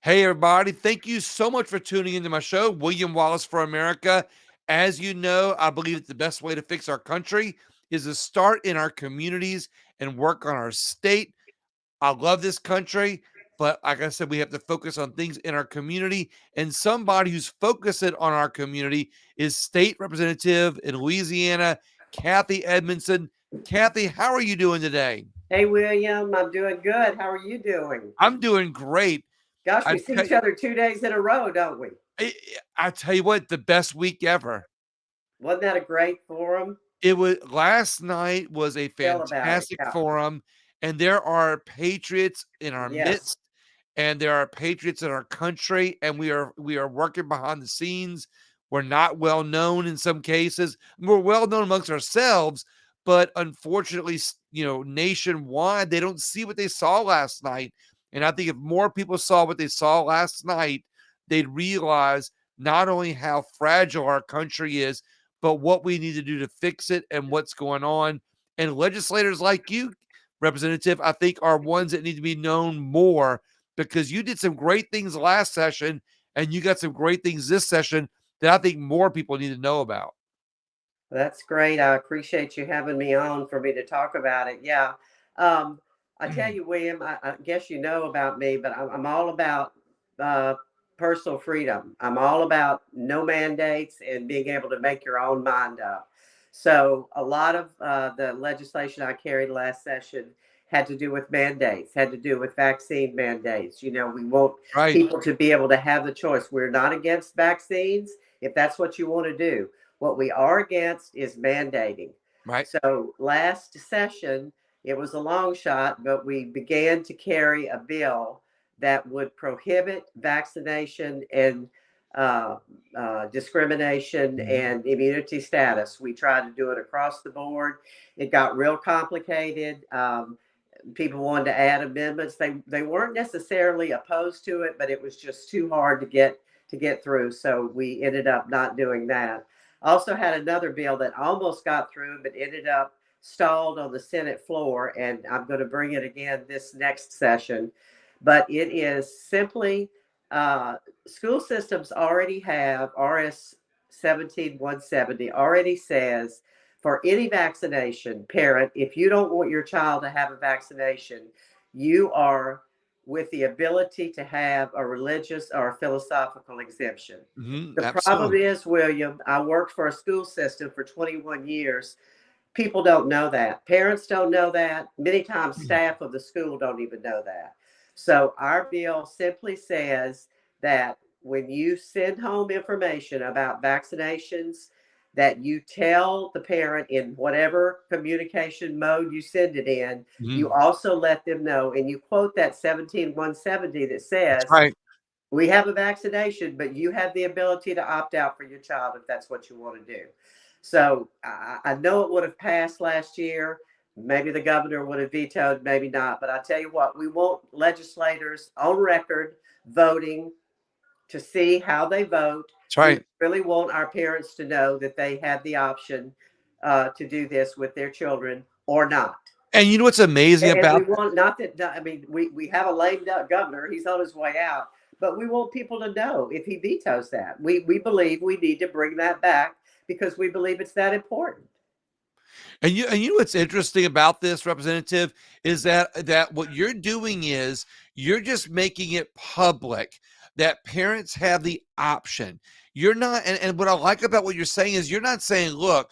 Hey, everybody. Thank you so much for tuning into my show, William Wallace for America. As you know, I believe that the best way to fix our country is to start in our communities and work on our state. I love this country, but like I said, we have to focus on things in our community. And somebody who's focusing on our community is State Representative in Louisiana, Kathy Edmondson. Kathy, how are you doing today? Hey, William, I'm doing good. How are you doing? I'm doing great. Gosh, I we see each other 2 days in a row, don't we? I I tell you what, the best week ever. Wasn't that a great forum? It was last night was a Tell about it. fantastic Yeah. forum, and there are patriots in our Yes, midst, and there are patriots in our country, and we are working behind the scenes. We're not well known in some cases. We're well known amongst ourselves, but unfortunately, nationwide, they don't see what they saw last night. And I think if more people saw what they saw last night, they'd realize not only how fragile our country is, but what we need to do to fix it and what's going on. And legislators like you, Representative, I think are ones that need to be known more because you did some great things last session and you got some great things this session that I think more people need to know about. that's great. I appreciate you having me on for me to talk about it. Yeah. Um, I tell you, William, I guess you know about me, but I'm all about uh, personal freedom. I'm all about no mandates and being able to make your own mind up. So a lot of the legislation I carried last session had to do with mandates, had to do with vaccine mandates. We want Right, people to be able to have the choice. We're not against vaccines if that's what you want to do. What we are against is mandating. right. So last session, it was a long shot, but we began to carry a bill that would prohibit vaccination and uh, discrimination Mhm. and immunity status. We tried to do it across the board. It got real complicated. People wanted to add amendments. They weren't necessarily opposed to it, but it was just too hard to get through. So we ended up not doing that. Also had another bill that almost got through, but ended up stalled on the Senate floor, and I'm going to bring it again this next session. But it is simply school systems already have RS 17170 already says for any vaccination, parent, if you don't want your child to have a vaccination, you are with the ability to have a religious or a philosophical exemption. Mhm, The problem absolutely. is, William, I worked for a school system for 21 years. People don't know that. Parents don't know that. Many times, Mhm. staff of the school don't even know that. So, our bill simply says that when you send home information about vaccinations, that you tell the parent in whatever communication mode you send it in, you Mhm. also let them know, and you quote that 17170 that That's says, right. we have a vaccination, but you have the ability to opt out for your child if that's what you want to do. So I know it would have passed last year. Maybe the governor would have vetoed, maybe not. But I tell you what, we want legislators on record voting to see how they vote. That's We right. really want our parents to know that they have the option to do this with their children or not. And you know what's amazing And we about want not that, I mean, we have a lame duck governor. He's on his way out, but we want people to know if he vetoes that. We believe we need to bring that back because we believe it's that important. And you know what's interesting about this, Representative, is that what you're doing is you're just making it public that parents have the option. You're not, and what I like about what you're saying is you're not saying, look,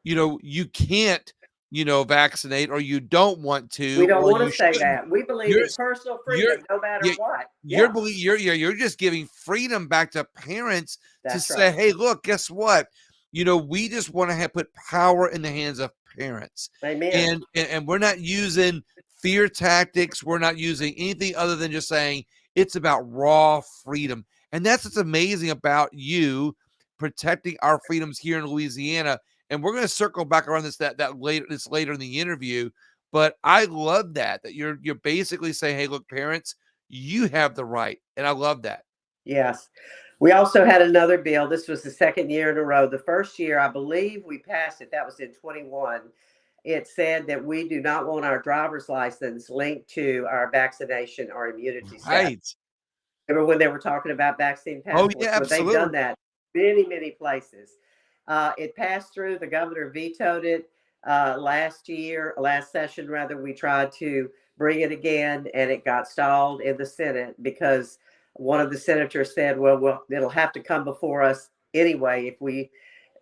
you can't, vaccinate or you don't want We to don't or want to you say shouldn't. that. We believe You're in personal you're freedom no matter you what. you're Yeah, belie- you're just giving freedom back to parents to that's say, right. hey, look, guess what? We just want to have put power in the hands of parents. Amen. And we're not using fear tactics. We're not using anything other than just saying it's about raw freedom. And that's what's amazing about you protecting our freedoms here in Louisiana. And we're going to circle back around this later in the interview. But I love that you're basically saying, hey, look, parents, you have the right. And I love that. Yes. We also had another bill. This was the second year in a row. The first year, I believe we passed it. That was in 21. It said that we do not want our driver's license linked to our vaccination or immunity status. Right. Remember when they were talking about vaccine Oh, yeah, passports? Well, they've done absolutely. that many, many places. It passed through. The governor vetoed it last year, last session rather. We tried to bring it again, and it got stalled in the Senate because one of the senators said, "Well, it'll have to come before us anyway if we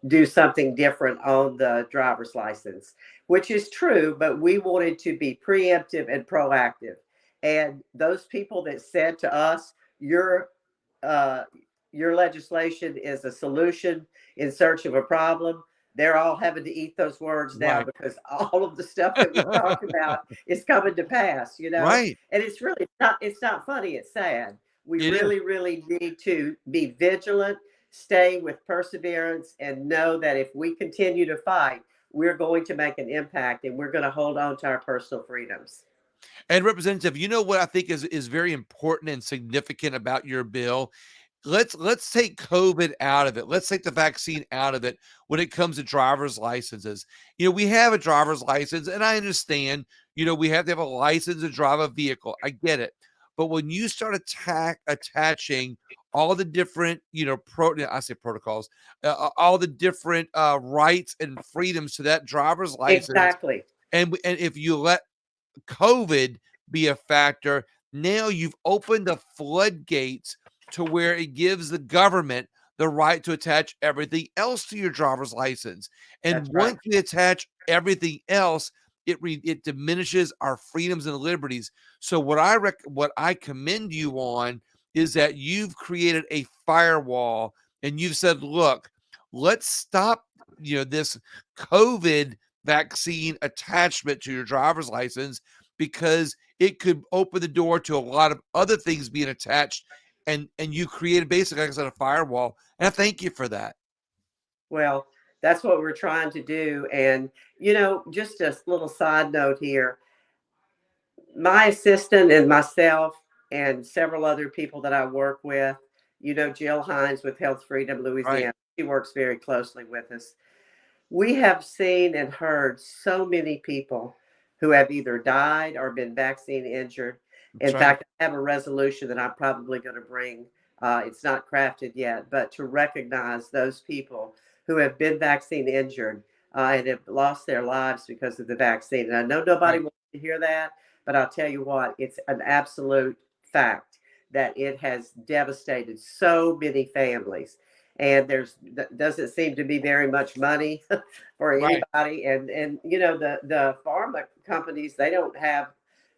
do something different on the driver's license," which is true, but we wanted to be preemptive and proactive. And those people that said to us, uh, your legislation is a solution in search of a problem, they're all having to eat those words now Right. because all of the stuff that we talked about is coming to pass, you know? Right. And it's not funny, it's sad. We It is. really, really need to be vigilant, stay with perseverance, and know that if we continue to fight, we're going to make an impact and we're going to hold on to our personal freedoms. And Representative, you know what I think is very important and significant about your bill? Let's take COVID out of it. Let's take the vaccine out of it when it comes to driver's licenses. We have a driver's license, and I understand, we have to have a license to drive a vehicle. I get it. But when you start attaching all the different, I say protocols, all the different rights and freedoms to that driver's license, Exactly. and if you let COVID be a factor, now you've opened the floodgates to where it gives the government the right to attach everything else to your driver's license. And That's right. once we attach everything else, it diminishes our freedoms and liberties. So what I commend you on is that you've created a firewall and you've said, look, let's stop, this COVID vaccine attachment to your driver's license because it could open the door to a lot of other things being attached, and you created basically, like I said, a firewall. And I thank you for that. Well, that's what we're trying to do. And, just a little side note here, my assistant and myself and several other people that I work with, Jill Hines with Health Freedom Right. Louisiana, she works very closely with us. We have seen and heard so many people who have either died or been vaccine injured. That's In right. fact, I have a resolution that I'm probably going to bring. It's not crafted yet, but to recognize those people who have been vaccine injured and have lost their lives because of the vaccine. And I know nobody Right. wants to hear that, but I'll tell you what, it's an absolute fact that it has devastated so many families. And doesn't seem to be very much money for Right. anybody. And the pharma companies, they don't have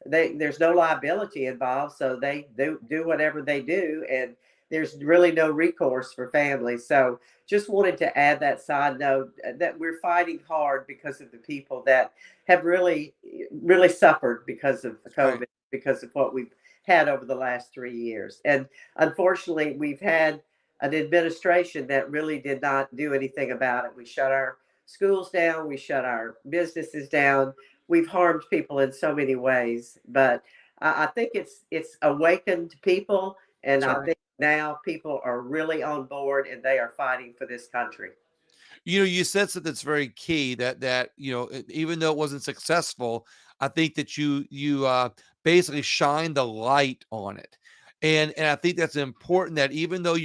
there's no liability involved, so they do whatever they do, and there's really no recourse for families. So just wanted to add that side note that we're fighting hard because of the people that have really really suffered because of That's right. COVID, because of what we've had over the last 3 years. And unfortunately, we've had an administration that really did not do anything about it. We shut our schools down, we shut our businesses down. We've harmed people in so many ways, but I think it's awakened people, and That's I right. think now people are really on board and they are fighting for this country. You said something that's very key, that even though it wasn't successful, I think that you basically shine the light on it. And I think that's important, that even though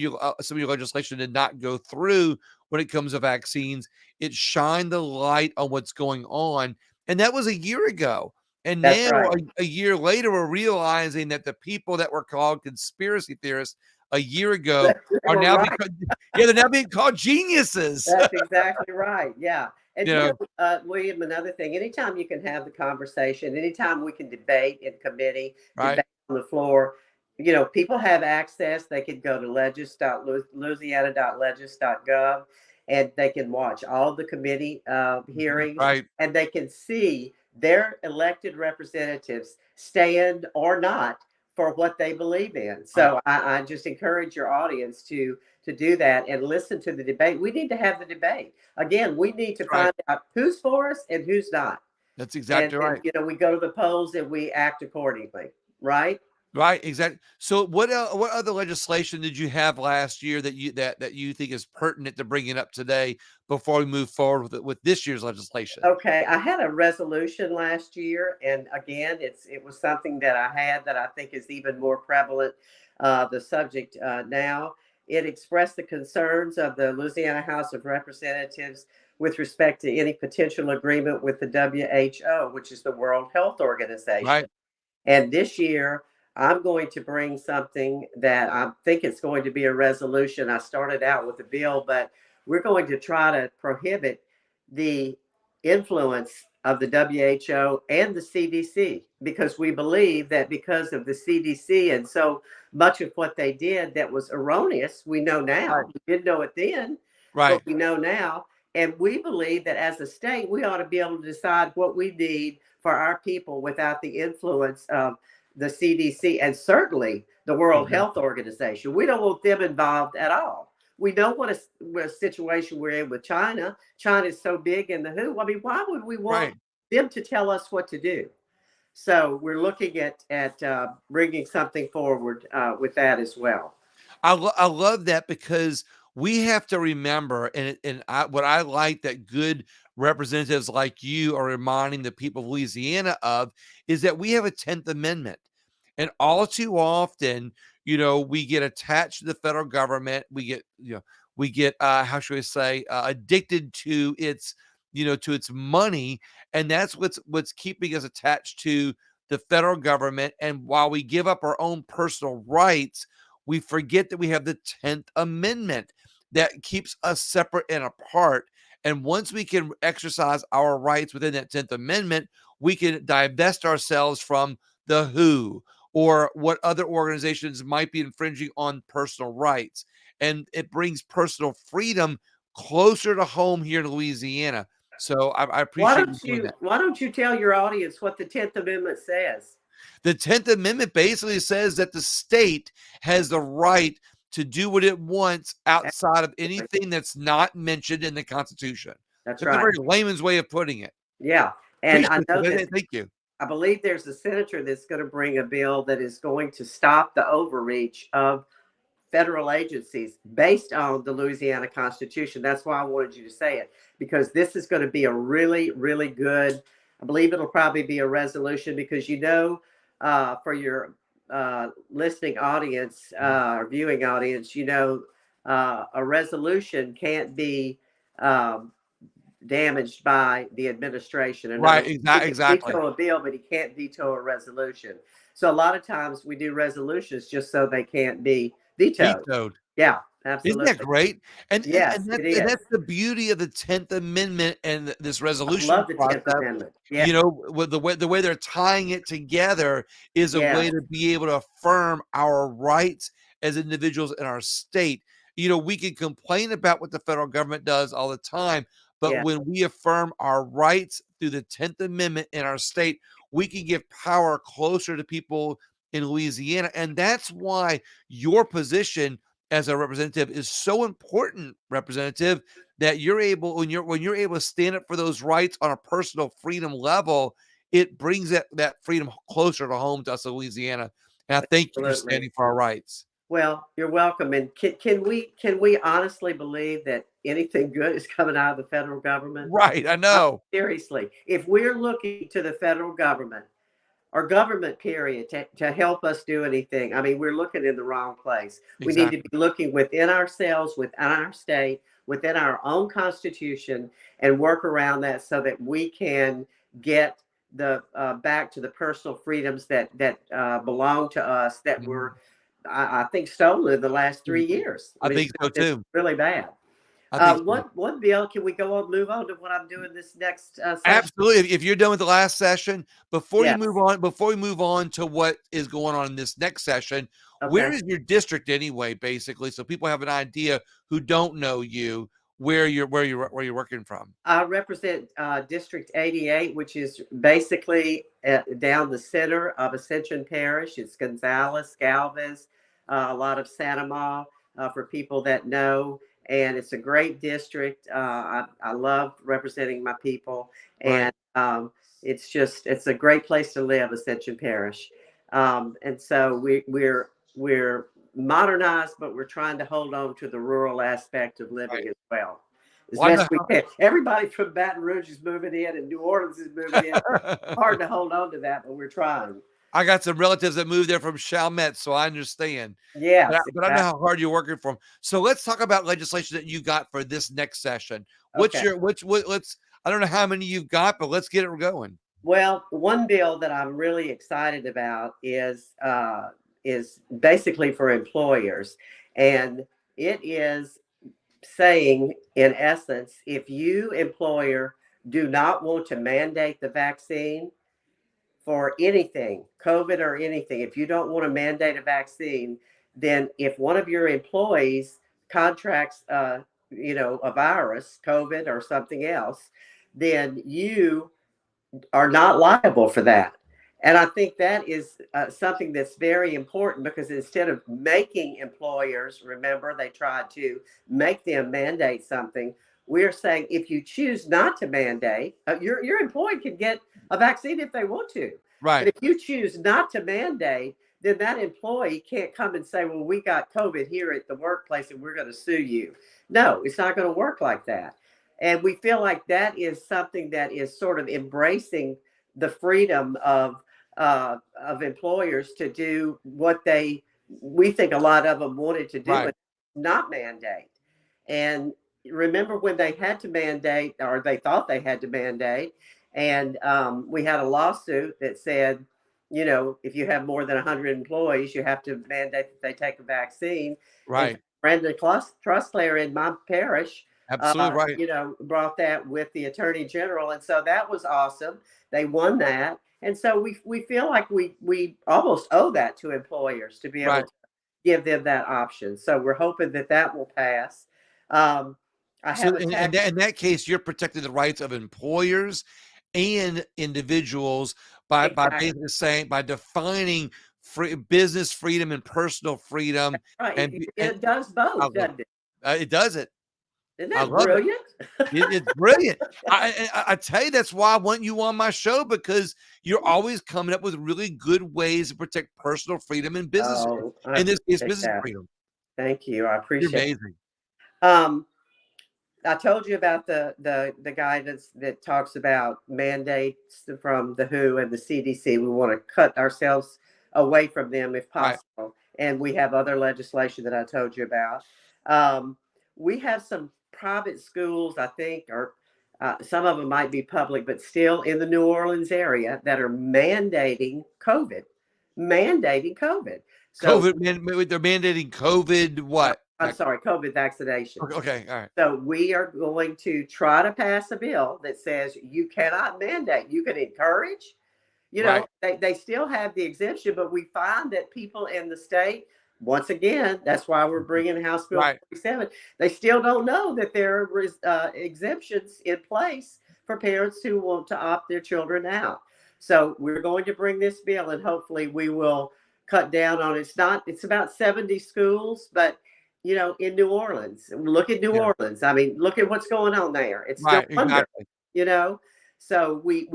some of your legislation did not go through when it comes to vaccines, it shined the light on what's going on. And that was a year ago. And That's now right. a year later, we're realizing that the people that were called conspiracy theorists a year ago They are were now right. become yeah, they're now being called geniuses. That's exactly right. Yeah. And You know, William, another thing, anytime you can have the conversation, anytime we can debate in committee, right? debate on the floor, people have access. They could go to louisiana.legis.gov and they can watch all the committee Mhm. hearings, Right, and they can see their elected representatives stand or not for what they believe in. right, So I just encourage your audience to do that and listen to the debate. We need to have the debate. Again, we need to right. find out who's for us and who's not. That's And, exactly and right. we go to the polls and we act accordingly, right? Right, exactly. So what other legislation did you have last year that you think is pertinent to bring it up today before we move forward with this year's legislation? Okay, I had a resolution last year, and again, it was something that I had that I think is even more prevalent. The subject now, it expressed the concerns of the Louisiana House of Representatives with respect to any potential agreement with the WHO, which is the World Health Organization. Right, And this year, I'm going to bring something that I think it's going to be a resolution. I started out with a bill, but we're going to try to prohibit the influence of the WHO and the CDC because we believe that because of the CDC and so much of what they did that was erroneous, we know right, now. We didn't know it then, but right, we know now. And we believe that as a state, we ought to be able to decide what we need for our people without the influence of the CDC and certainly the World Health exactly. Organization. We don't want them involved at all. We know what a situation we're in with China. China is so big in the WHO. I mean, why would we want Right. them to tell us what to do? So we're looking at bringing something forward with that as well. I love that because we have to remember, what I like that good representatives like you are reminding the people of Louisiana of is that we have a 10th Amendment. And all too often, we get attached to the federal government. We get, how should I say, addicted to its money. And that's what's keeping us attached to the federal government. And while we give up our own personal rights, we forget that we have the 10th Amendment that keeps us separate and apart. And once we can exercise our rights within that 10th Amendment, we can divest ourselves from the WHO or what other organizations might be infringing on personal rights. And it brings personal freedom closer to home here in Louisiana. So I appreciate you doing that. Why don't you tell your audience what the 10th Amendment says? The 10th Amendment basically says that the state has the right to do what it wants outside of anything that's not mentioned in the Constitution. That's That's a right. very layman's way of putting it. Yeah. And I Appreciate know that that. Thank you. I believe there's a senator that's going to bring a bill that is going to stop the overreach of federal agencies based on the Louisiana Constitution. That's why I wanted you to say it, because this is going to be a really, really good, I believe it'll probably be a resolution because, for your listening audience or viewing audience, a resolution can't be um, damaged by the administration. In other Right, words, he can exactly. veto a bill, but he can't veto a resolution. So a lot of times we do resolutions just so they can't be vetoed. Vetoed. Yeah, Isn't that absolutely. great? And Yes, that's it and is. that's the beauty of the 10th Amendment and this I resolution love the 10th process. Amendment. Yeah, With the way they're tying it together is a yeah, way to be able to affirm our rights as individuals in our state. We can complain about what the federal government does all the time, but yeah. when we affirm our rights through the 10th Amendment in our state, we can give power closer to people in Louisiana. And that's why your position as a representative is so important, representative, that you're able when you're able to stand up for those rights on a personal freedom level, it brings that freedom closer to home to us in Louisiana. And I thank you for Absolutely. standing for our rights. Well, you're welcome. And can we honestly believe that anything good is coming out of the federal government? Right, I I know. Seriously, if we're looking to the federal government or government period to help us do anything. I mean, we're looking in the wrong place. We need to Exactly. be looking within ourselves, within our state, within our own constitution, and work around that so that we can get the back to the personal freedoms that belong to us that Mhm. were, I think, stolen in the last 3 years. I I mean, think so it's too. really bad. I think so. One bill, can we go on, move on to what I'm doing this next session? Absolutely. If you're done with the last session, Yes. before we move on to what is going on in this next session, where Okay. is your district anyway, basically, so people have an idea who don't know you, where you're working from? I represent District 88, which is basically down the center of Ascension Parish. It's Gonzales, Galvez, a lot of Sanama for people that know. And it's a great district. I love representing my people. Right. And it's a great place to live, Ascension Parish. And so we're modernized, but we're trying to hold on to the rural aspect of living Right. as well, as Well, I best we can. Everybody from Baton Rouge is moving in, and New Orleans is moving in. know Hard to hold on to that, but we're trying. I got some relatives that moved there from Chalmette, so I understand. Yes, But I know exactly. how hard you're working for 'em. So let's talk about legislation that you got for this next session. What's Okay. your what let's I don't know how many you've got, but let's get it going. Well, one bill that I'm really excited about is basically for employers, and it is saying, in essence, if you employer do not want to mandate the vaccine for anything, COVID or anything, if you don't want to mandate a vaccine, then if one of your employees contracts, a virus, COVID or something else, then you are not liable for that. And I think that is something that's very important, because instead of making employers, remember, they tried to make them mandate something. We're saying if you choose not to mandate, your employee can get a vaccine if they want to. But Right. if you choose not to mandate, then that employee can't come and say, well, we got COVID here at the workplace and we're going to sue you. No, it's not going to work like that. And we feel like that is something that is sort of embracing the freedom of employers to do what we think a lot of them wanted to do, Right. and not mandate. And remember when they had to mandate, or they thought they had to mandate, and we had a lawsuit that said, if you have more than 100 employees, you have to mandate that they take a vaccine. And Right. Brandon Trustlayer in my parish, Absolutely right. brought that with the attorney general, and so that was awesome. They won that, and so we feel like we almost owe that to employers to be able Right. to give them that option. So we're hoping that that will pass. Um, I So have a tax. in that case, you're protecting the rights of employers and individuals by Exactly basically saying by defining business freedom and personal freedom right. and It does I both, love doesn't it? it does it. Isn't I that love it. brilliant? It's brilliant. I tell you, that's why I want you on my show because you're always coming up with really good ways to protect personal freedom and business, Oh, I in this case, appreciate business that. freedom. Thank you. I You're appreciate amazing. it. I told you about the guidance that talks about mandates from the WHO and the CDC. We want to cut ourselves away from them if Right. possible, and we have other legislation that I told you about. Um, we have some private schools, I think, or some of them might be public, but still in the New Orleans area that are mandating COVID. So They're mandating COVID what? I'm sorry, COVID vaccinations. Okay, all right. So we are going to try to pass a bill that says you cannot mandate. You can encourage. Right, They still have the exemption, but we find that people in the state, once again, that's why we're bringing House Bill right, 47. They still don't know that there are exemptions in place for parents who want to opt their children out. So we're going to bring this bill, and hopefully we will cut down on it. It's about 70 schools, but in New Orleans, look at New yeah, Orleans. I mean, look at what's going on there. It's no right, wonder, exactly. you know. So we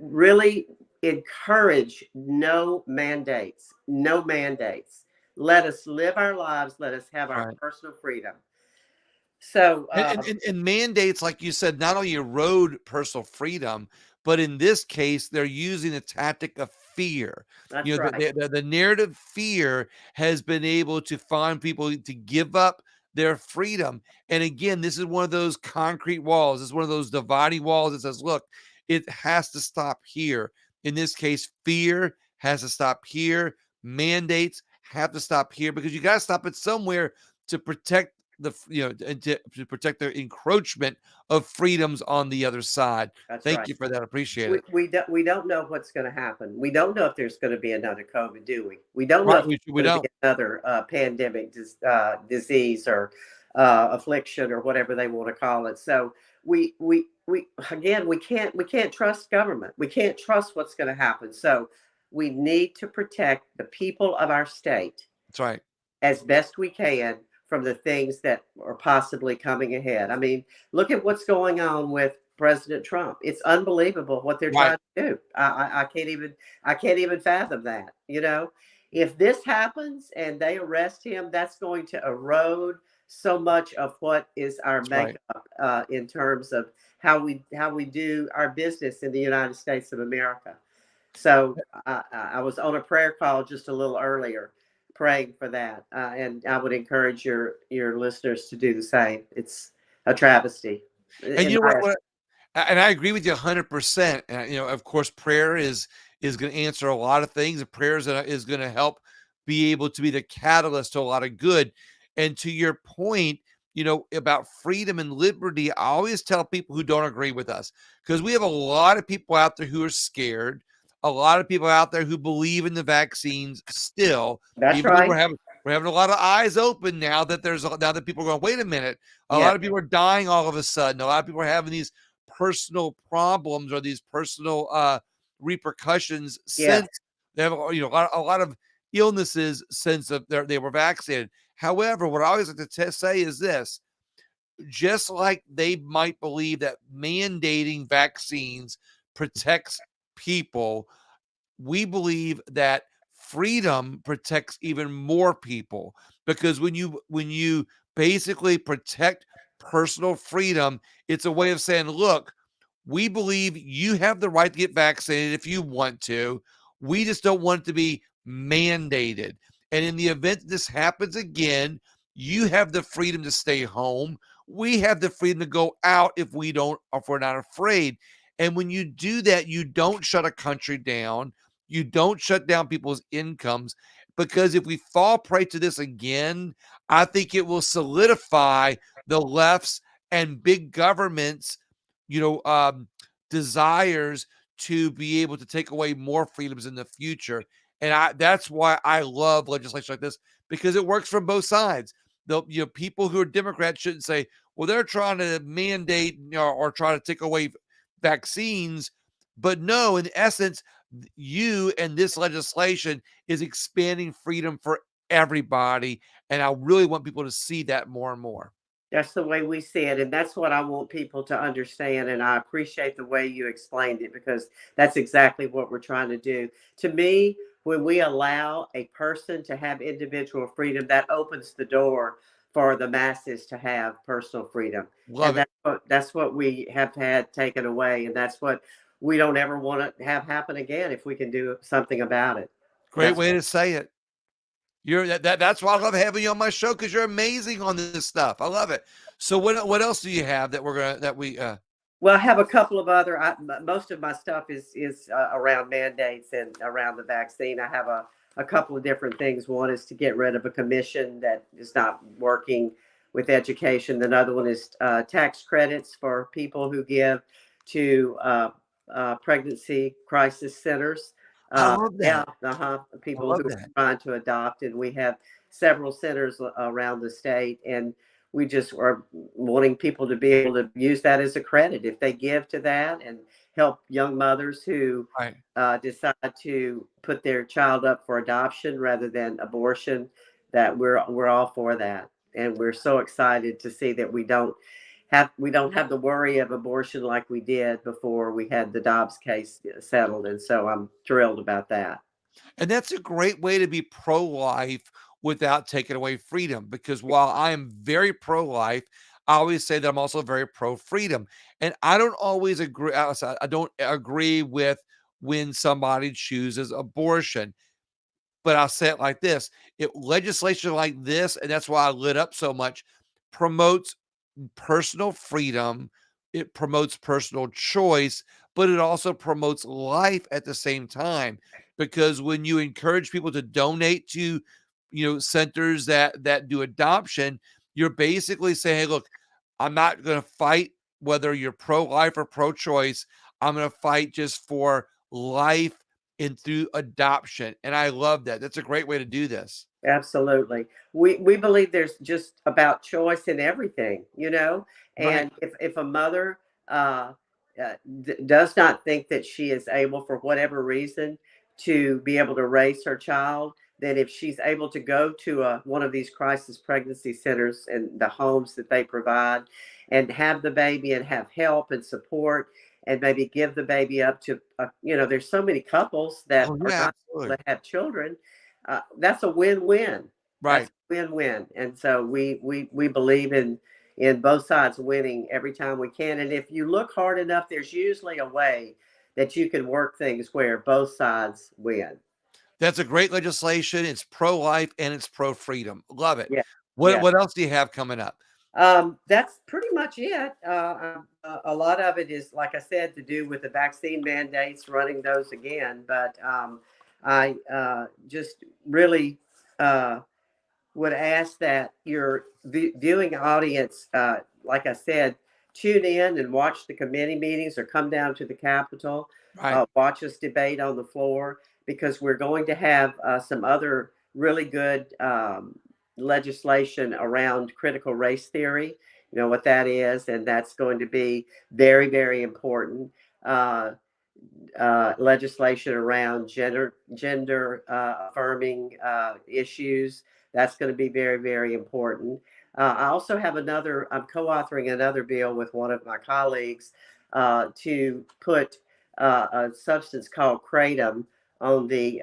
really encourage no mandates, no mandates. Let us live our lives. Let us have our Right. personal freedom. So And mandates, like you said, not only erode personal freedom, but in this case, they're using the tactic of fear. that's right. The narrative fear has been able to find people to give up their freedom. And again, this is one of those concrete walls. It's one of those dividing walls that says, look, it has to stop here. In this case, fear has to stop here. Mandates have to stop here because you got to stop it somewhere to protect and to protect their encroachment of freedoms on the other side. That's Thank right. you for that. Appreciate it. We don't know what's going to happen. We don't know if there's going to be another COVID, do we? We don't know Right. if there's We going to be don't. another pandemic, disease, or affliction, or whatever they want to call it. So we again we can't trust government. We can't trust what's going to happen. So we need to protect the people of our state That's right. as best we can from the things that are possibly coming ahead. I mean, look at what's going on with President Trump. It's unbelievable what they're Right. trying to do. I can't even fathom that. If this happens and they arrest him, that's going to erode so much of what is our That's right. makeup in terms of how we do our business in the United States of America. So I was on a prayer call just a little earlier, praying for that, and I would encourage your listeners to do the same. It's a travesty, And in you know my. and I agree with you 100%. Of course, prayer is going to answer a lot of things. And prayer is going to help be able to be the catalyst to a lot of good. And to your point, about freedom and liberty, I always tell people who don't agree with us, because we have a lot of people out there who are scared, a lot of people out there who believe in the vaccines still, That's even though right. we're having a lot of eyes open now that now that people are going, wait a minute, a Yeah. lot of people are dying all of a sudden. A lot of people are having these personal problems or these personal repercussions Yes. since they have a lot of illnesses since they were vaccinated. However, what I always like to say is this: just like they might believe that mandating vaccines protects people, we believe that freedom protects even more people, because when you basically protect personal freedom, it's a way of saying, look, we believe you have the right to get vaccinated if you want to. We just don't want it to be mandated. And in the event this happens again, you have the freedom to stay home. We have the freedom to go out if we're not afraid. And when you do that, you don't shut a country down. You don't shut down people's incomes, because if we fall prey to this again, I think it will solidify the left's and big government's, you know, um, desires to be able to take away more freedoms in the future. And that's why I love legislation like this, because it works from both sides. People who are Democrats shouldn't say, well, they're trying to mandate, or try to take away vaccines. But no, in essence, you and this legislation is expanding freedom for everybody. And I really want people to see that more and more. That's the way we see it. And that's what I want people to understand. And I appreciate the way you explained it, because that's exactly what we're trying to do. To me, when we allow a person to have individual freedom, that opens the door for the masses to have personal freedom. Love And it. that's what we have had taken away. And that's what we don't ever want to have happen again if we can do something about it. Great That's way to say it. That's why I love having you on my show, because you're amazing on this stuff. I love it. So what else do you have that we're gonna that we Well, I have a couple of other. Most of my stuff is around mandates and around the vaccine. I have a couple of different things. One is to get rid of a commission that is not working with education. Another one is tax credits for people who give to pregnancy crisis centers. I love Yeah, that. I people who love are that. trying to adopt, and we have several centers around the state, and we just are wanting people to be able to use that as a credit if they give to that, and help young mothers who Right. decide to put their child up for adoption rather than abortion. That we're all for that, and we're so excited to see that we don't have the worry of abortion like we did before we had the Dobbs case settled, and so I'm thrilled about that. And that's a great way to be pro-life without taking away freedom, because while I am very pro-life, I always say that I'm also very pro-freedom. And I don't always agree. I don't agree with when somebody chooses abortion. But I'll say it like this: legislation like this, and that's why I lit up so much, promotes personal freedom, it promotes personal choice, but it also promotes life at the same time. Because when you encourage people to donate to, centers that do adoption, you're basically saying, hey, look, I'm not going to fight whether you're pro-life or pro-choice. I'm going to fight just for life and through adoption. And I love that. That's a great way to do this. Absolutely. We believe there's just about choice in everything. Right. And if a mother does not think that she is able, for whatever reason, to be able to raise her child, that if she's able to go to one of these crisis pregnancy centers and the homes that they provide and have the baby and have help and support and maybe give the baby up to, there's so many couples that Oh, are yeah, not able absolutely. to have children. That's a win-win. That's Right. a win-win. And so we believe in both sides winning every time we can. And if you look hard enough, there's usually a way that you can work things where both sides win. That's a great legislation. It's pro-life and it's pro-freedom. Love it. Yeah. What Yeah. what else do you have coming up? That's pretty much it. A lot of it is, like I said, to do with the vaccine mandates, running those again. But I just really would ask that your viewing audience, like I said, tune in and watch the committee meetings or come down to the Capitol, Right. watch us debate on the floor, because we're going to have some other really good legislation around critical race theory. You know what that is, and that's going to be very, very important. Uh, Legislation around gender affirming issues. That's going to be very, very important. I also have another. I'm co-authoring another bill with one of my colleagues to put a substance called kratom on the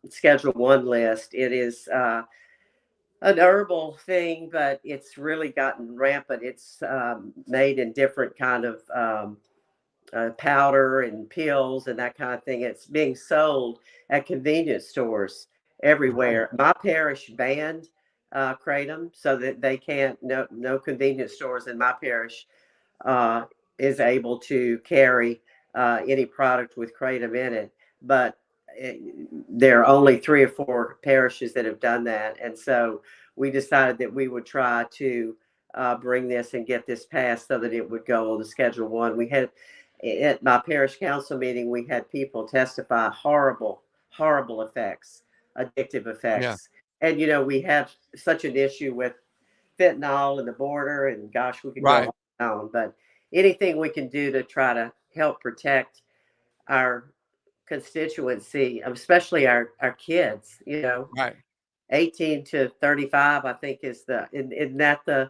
Schedule One list. It is an herbal thing, but it's really gotten rampant. It's made in different kind of powder and pills and that kind of thing. It's being sold at convenience stores Right. everywhere. My parish banned kratom, so that they can't. No convenience stores in my parish uh, is able to carry any product with kratom in it. But it, there are only 3 or 4 parishes that have done that, and so we decided that we would try to bring this and get this passed so that it would go on the Schedule One. We had at my parish council meeting, we had people testify horrible, horrible effects, addictive Yeah. effects, and we have such an issue with fentanyl and the border, and gosh, we could go on Right. and on. But anything we can do to try to help protect our constituency, especially our kids, 18 to 35, I think is isn't that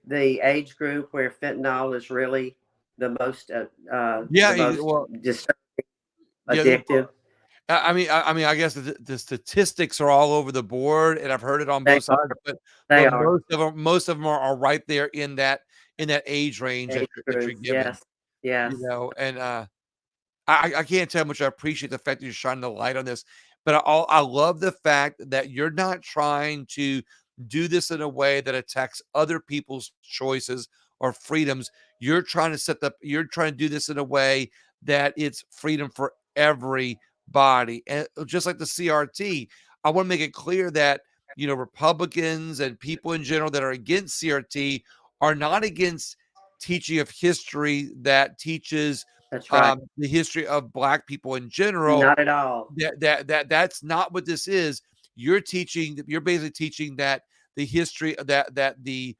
the age group where fentanyl is really Yeah, the most well, just yeah, addictive. I mean, I guess the statistics are all over the board, and I've heard it on They both sides, are, but they are most of them are right there in that age range that age you're groups. given, Yes, yes, and, I can't tell how much I appreciate the fact that you're shining the light on this, but I love the fact that you're not trying to do this in a way that attacks other people's choices or freedoms. You're trying to do this in a way that it's freedom for everybody. And just like the CRT, I want to make it clear that, Republicans and people in general that are against CRT are not against teaching of history that teaches that's right. the history of Black people in general. Not at all. That's not what this is. You're basically teaching that the history that the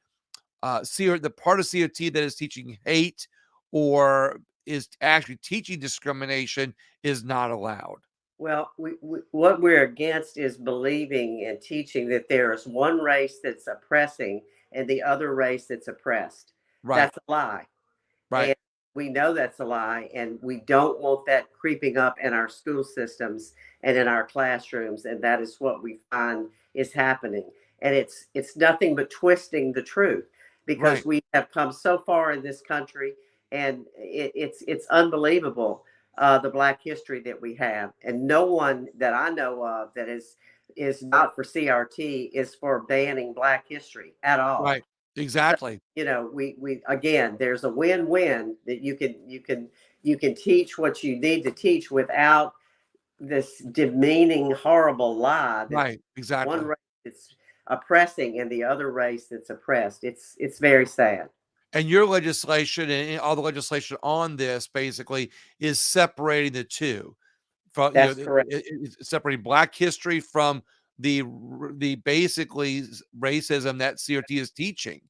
part of COT that is teaching hate or is actually teaching discrimination is not allowed. Well, what we're against is believing and teaching that there is one race that's oppressing and the other race that's oppressed. Right, That's a lie. right, And we know that's a lie, and we don't want that creeping up in our school systems and in our classrooms. And that is what we find is happening. And it's nothing but twisting the truth, because right, we have come so far in this country, and it's unbelievable the Black history that we have. And no one that I know of that is not for CRT is for banning Black history at all. right. Exactly. We again, there's a win-win that you can teach what you need to teach without this demeaning, horrible lie that Right, one exactly. race is oppressing and the other race that's oppressed. It's very sad. And your legislation and all the legislation on this basically is separating the two. From That's correct. it's separating Black history from the basically racism that CRT is teaching,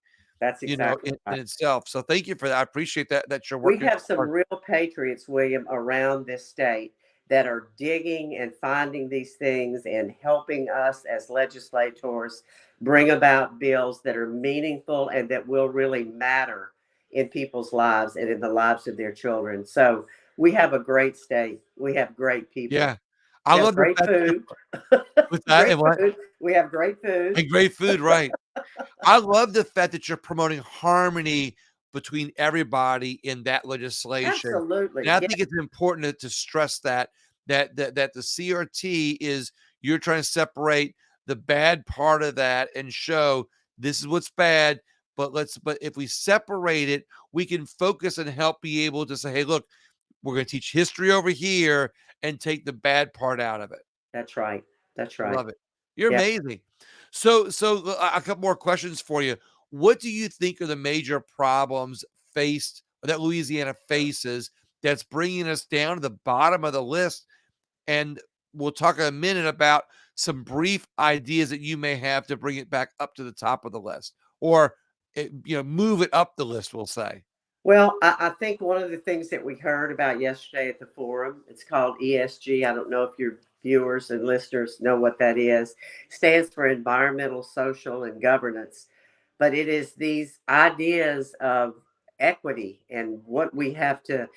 That's exactly in right. itself. So thank you for that. I appreciate that you're We working have some hard. real patriots, William, around this state that are digging and finding these things and helping us as legislators bring about bills that are meaningful and that will really matter in people's lives and in the lives of their children. So we have a great state. We have great people. Yeah. I We have love the great fact that food. you're with that Great and what? food. We have great food. And great food, right. I love the fact that you're promoting harmony between everybody in that legislation, and Absolutely. I Yeah, think it's important to stress that the CRT is you're trying to separate the bad part of that and show this is what's bad, but if we separate it, we can focus and help be able to say, "Hey, look, we're gonna teach history over here and take the bad part out of it." that's right. That's I right. love it. You're Yeah. amazing. So a couple more questions for you. What do you think are the major problems faced that Louisiana faces that's bringing us down to the bottom of the list? And we'll talk in a minute about some brief ideas that you may have to bring it back up to the top of the list, or move it up the list. We'll say, Well, I think one of the things that we heard about yesterday at the forum, it's called ESG. I don't know if your viewers and listeners know what that is. Stands for environmental, social, and governance. But it is these ideas of equity and what we have to,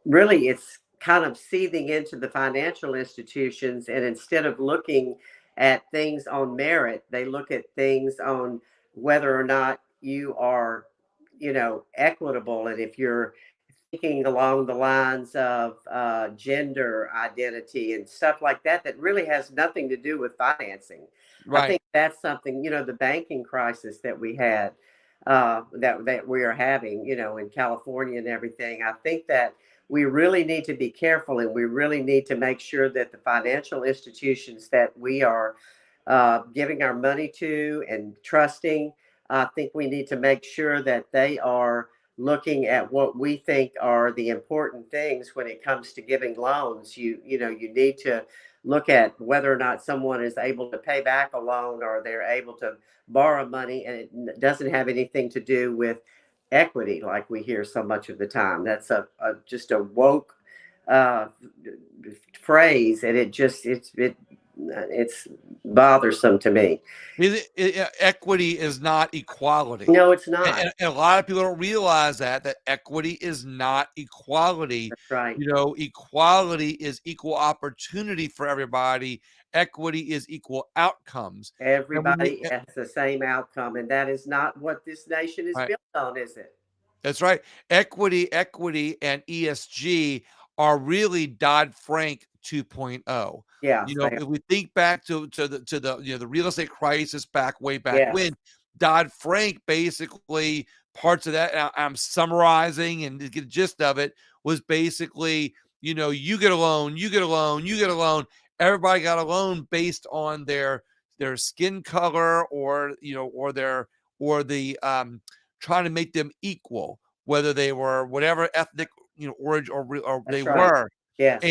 really, it's kind of seething into the financial institutions. And instead of looking at things on merit, they look at things on whether or not you are, equitable. And if you're thinking along the lines of gender identity and stuff like that, that really has nothing to do with financing. I right, think that's something, the banking crisis that we had, that we are having, in California and everything. I think that we really need to be careful, and we really need to make sure that the financial institutions that we are giving our money to and trusting, I think we need to make sure that they are looking at what we think are the important things when it comes to giving loans. You need to look at whether or not someone is able to pay back a loan or they're able to borrow money, and it doesn't have anything to do with equity like we hear so much of the time. That's a just a woke uh, phrase, and it's bothersome to me. equity is not equality. No, it's And, not. and, and a lot of people don't realize that equity is not equality. That's right. Equality is equal opportunity for everybody. Equity is equal outcomes. And when you, Everybody has the same outcome, and that is not what this nation is right, built on, is it? that's right. Equity, and ESG are really Dodd-Frank 2.0. Yes, they are. If we think back to the real estate crisis way back Yes, when, Dodd-Frank basically parts of that, and I'm summarizing and to get the gist of it, was basically, you get a loan, you get a loan, you get a loan. Everybody got a loan based on their skin color, or the trying to make them equal, whether they were whatever ethnic, origin or they that's right. were. Yes,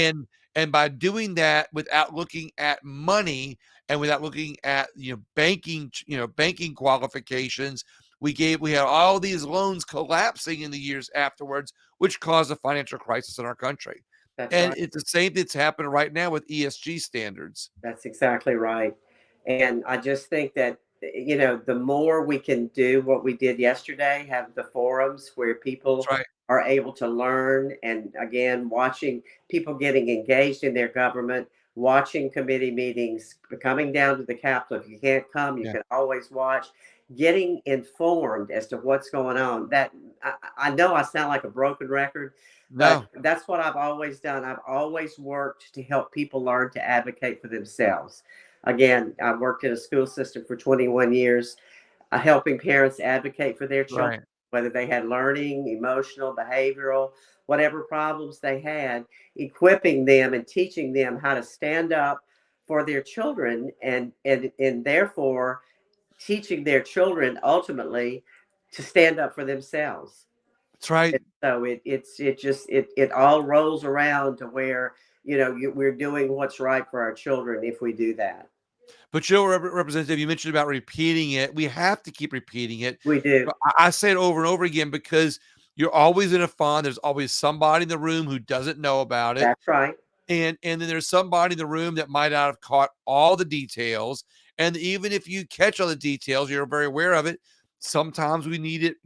And by doing that without looking at money and without looking at, banking qualifications, we had all these loans collapsing in the years afterwards, which caused a financial crisis in our country. that's And right. it's the same that's happening right now with ESG standards. That's exactly right. And I just think that, the more we can do what we did yesterday, have the forums where That's people right. are able to learn, and again, watching people getting engaged in their government, watching committee meetings, coming down to the Capitol. If you can't come, you Yeah. can always watch, getting informed as to what's going on. That I know I sound like a broken record, but No. that's what I've always done. I've always worked to help people learn to advocate for themselves. Again, I worked in a school system for 21 years, helping parents advocate for their children, Right. whether they had learning, emotional, behavioral, whatever problems they had, equipping them and teaching them how to stand up for their children, and therefore teaching their children ultimately to stand up for themselves. That's right. And so it all rolls around to where, we're doing what's right for our children if we do that. But Representative, you mentioned about repeating it. We have to keep repeating it. We do. But I say it over and over again because You're always in a fund. There's always somebody in the room who doesn't know about it. That's right. And then there's somebody in the room that might not have caught all the details. And even if you catch all the details, you're very aware of it. Sometimes we need it,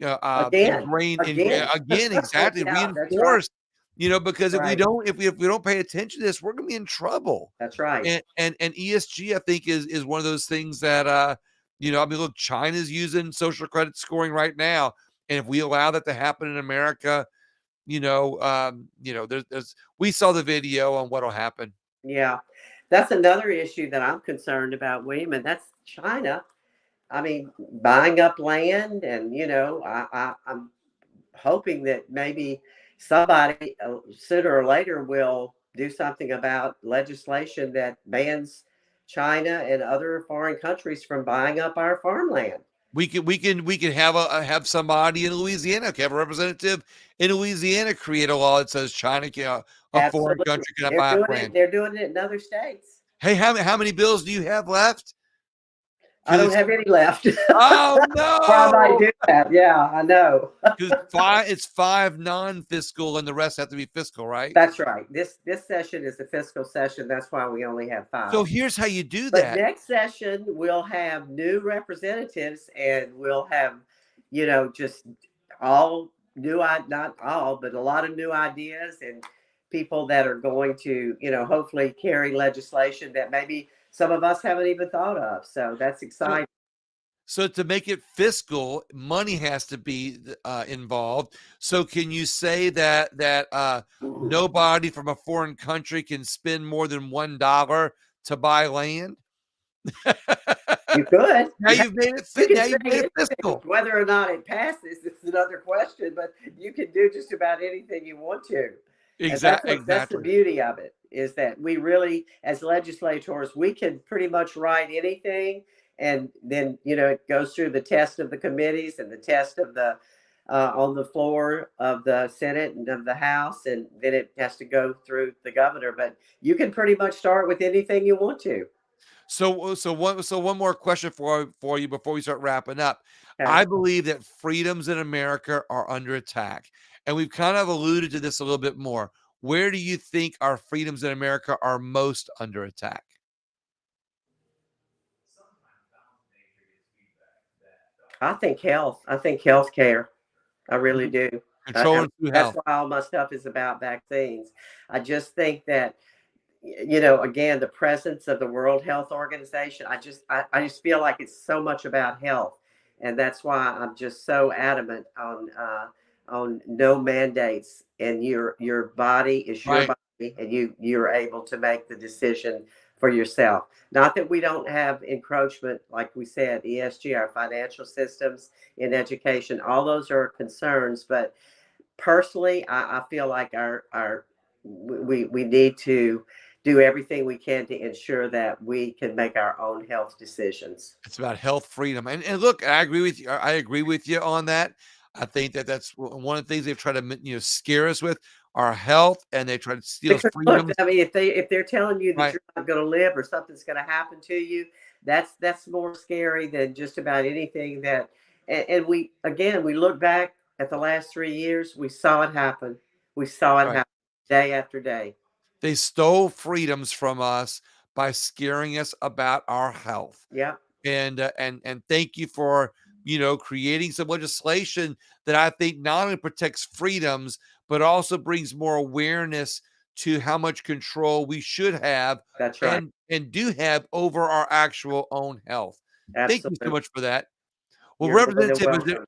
Again, ingrained in again. again, exactly Yeah, that's right. reinforced, because Right. if we don't pay attention to this, we're gonna be in trouble. That's right. And ESG, I think, is one of those things that I mean, look, China's using social credit scoring right now. And if we allow that to happen in America, there's we saw the video on what'll happen. Yeah. That's another issue that I'm concerned about, William, and that's China. I mean, buying up land, and I'm hoping that maybe somebody sooner or later will do something about legislation that bans China and other foreign countries from buying up our farmland. We can have somebody in Louisiana, have a representative in Louisiana create a law that says China a foreign Absolutely, country cannot buy up land. They're doing it in other states. Hey, how many bills do you have left? I don't Because have any left. oh Or I might no, do that. Yeah, I know. because it's five non-fiscal and the rest have to be fiscal, right? That's right. This session is the fiscal session. That's why we only have five. So here's how you do But that. next session, we'll have new representatives, and we'll have, just all new, not all, but a lot of new ideas, and people that are going to, hopefully carry legislation that maybe some of us haven't even thought of. So that's So exciting. So to make it fiscal, money has to be involved. So can you say that nobody from a foreign country can spend more than $1 to buy land? You could. Now you've made it You fit. can Now say you've made it anything. fiscal. Whether or not it passes is another question, but you can do just about anything you want to. And that's the Exactly. beauty of it, is that we really, as legislators, we can pretty much write anything, and then it goes through the test of the committees and the test of the on the floor of the Senate and of the House, and then it has to go through the governor. But you can pretty much start with anything you want to. So one more question for you before we start wrapping up. Okay. I believe that freedoms in America are under attack, and we've kind of alluded to this a little bit more. Where do you think our freedoms in America are most under attack? I think health. I think healthcare. I really do. Controlling through That's health. why all my stuff is about vaccines. I just think that, again, the presence of the World Health Organization, I just feel like it's so much about health. And that's why I'm just so adamant on no mandates, and your body is your Right. body, and you're able to make the decision for yourself. Not that we don't have encroachment, like we said, ESG, our financial systems in education, all those are concerns, but personally, I feel like our we need to do everything we can to ensure that we can make our own health decisions. It's about health freedom. And look, I agree with you. I agree with you on that. I think that that's one of the things they've tried to scare us with our health, and they try to steal Because look, freedoms. I mean, if they're telling you that Right. you're not going to live, or something's going to happen to you, that's more scary than just about anything that. And we, again, we look back at the last 3 years, we saw it happen. We saw it Right. happen day after day. They stole freedoms from us by scaring us about our health. Yeah, And thank you for creating some legislation that I think not only protects freedoms but also brings more awareness to how much control we should have that's right. and do have over our actual own health. Thank you so Absolutely. much for that. Well, You're more than Representative, welcome.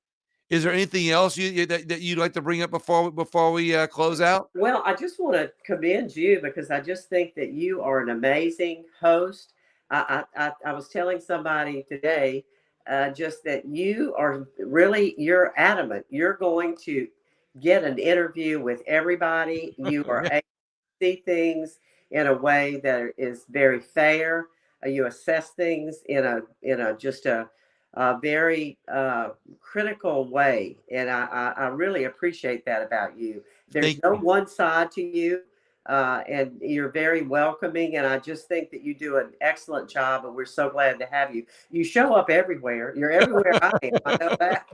is there anything else that you'd like to bring up before we close out? Well, I just want to commend you, because I just think that you are an amazing host. I was telling somebody today, just that you are really, you're adamant. You're going to get an interview with everybody. You are Yeah, able to see things in a way that is very fair. You assess things in a just a very critical way, and I really appreciate that about you. There's thank no you. one side to you. and you're very welcoming. And I just think that you do an excellent job, and we're so glad to have you. You show up everywhere. You're everywhere I am. I know that.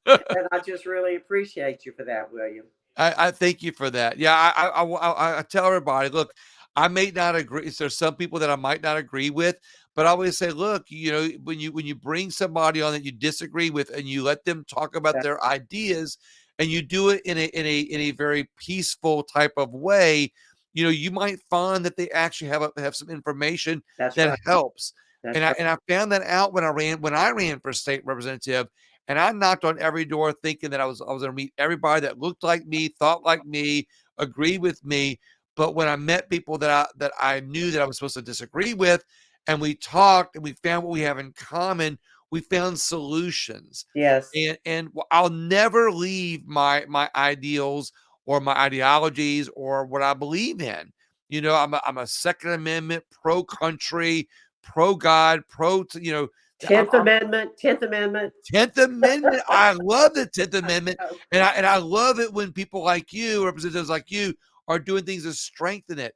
And I just really appreciate you for that, William. I thank you for that. Yeah, I tell everybody, look, I may not agree. There's some people that I might not agree with, but I always say, look, when you bring somebody on that you disagree with, and you let them talk about That- their ideas, and you do it in a very peaceful type of way, you might find that they actually have some information That's that right. helps. And That's I right. and I found that out when I ran for state representative. And I knocked on every door thinking that I was gonna meet everybody that looked like me, thought like me, agreed with me. But when I met people that I knew that I was supposed to disagree with, and we talked and we found what we have in common, we found solutions. Yes. And I'll never leave my ideals or my ideologies or what I believe in. I'm a Second Amendment, pro country, pro God, pro. I'm, 10th Amendment, 10th Amendment. 10th Amendment. I love the 10th I Amendment, know. and I love it when people like you, representatives like you, are doing things to strengthen it.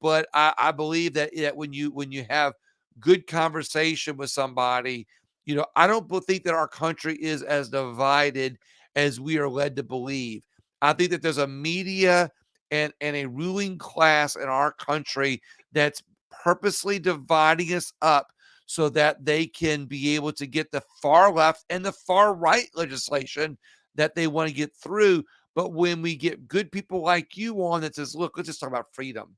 But I believe that when you have good conversation with somebody, I don't think that our country is as divided as we are led to believe. I think that there's a media and a ruling class in our country that's purposely dividing us up so that they can be able to get the far left and the far right legislation that they want to get through. But when we get good people like you on that says, look, let's just talk about freedom.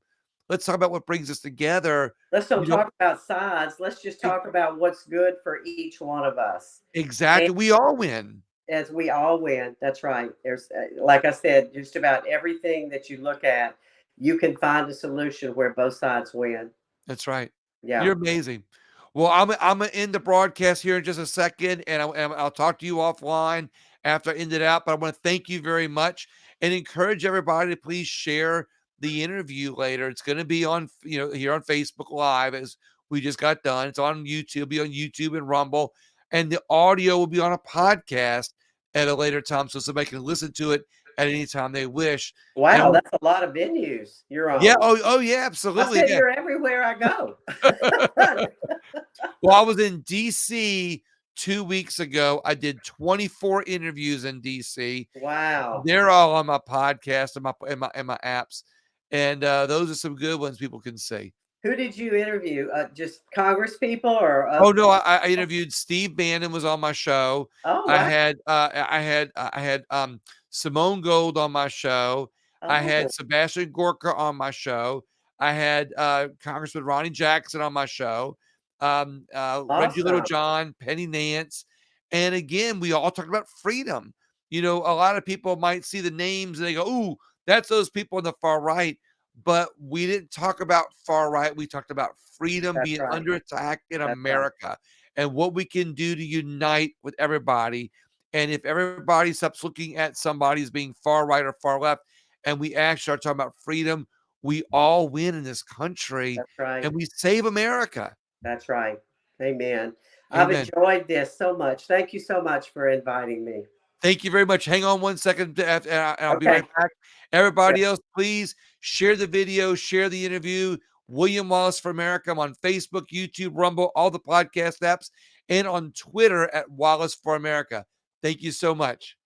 Let's talk about what brings us together. Let's don't You know, talk about sides. Let's just e- talk about what's good for each one of us. And exactly. We all win. as we all win, that's right. There's, like I said, just about everything that you look at, you can find a solution where both sides win. That's right. Yeah. You're amazing. Well, I'm gonna end the broadcast here in just a second, and I'll talk to you offline after I end it out. But I want to thank you very much and encourage everybody to please share the interview later. It's going to be on here on Facebook Live as we just got done. It's on YouTube. It'll be on YouTube and Rumble, and the audio will be on a podcast at a later time, so somebody can listen to it at any time they wish. Wow, And that's a lot of venues you're yeah, on. oh yeah, I absolutely, said yeah. you're everywhere I go. Well, I was in DC 2 weeks ago. I did 24 interviews in DC. Wow. They're all on my podcast and my apps, and, those are some good ones people can see. Who did you interview? Just Congress people or Oh, other? no, I interviewed Steve Bannon was on my show. Oh, I wow. had, Simone Gold on my show. I had Oh, Sebastian Gorka on my show. I had, Congressman Ronnie Jackson on my show, Reggie awesome. Littlejohn, Penny Nance, and again, we all talked about freedom. A lot of people might see the names and they go, "Ooh, that's those people on the far right," but we didn't talk about far right, we talked about freedom That's being right. under attack in That's right. America and what we can do to unite with everybody. And if everybody stops looking at somebody as being far right or far left, and we actually start talking about freedom, we all win in this country That's right. and we save America. That's right. Amen. I've Amen. enjoyed this so much. Thank you so much for inviting me. Thank you very much. Hang on one second, and I'll be right Okay. back. Yeah. Everybody else, please share the video, share the interview. William Wallace for America. I'm on Facebook, YouTube, Rumble, all the podcast apps, and on Twitter at Wallace for America. Thank you so much.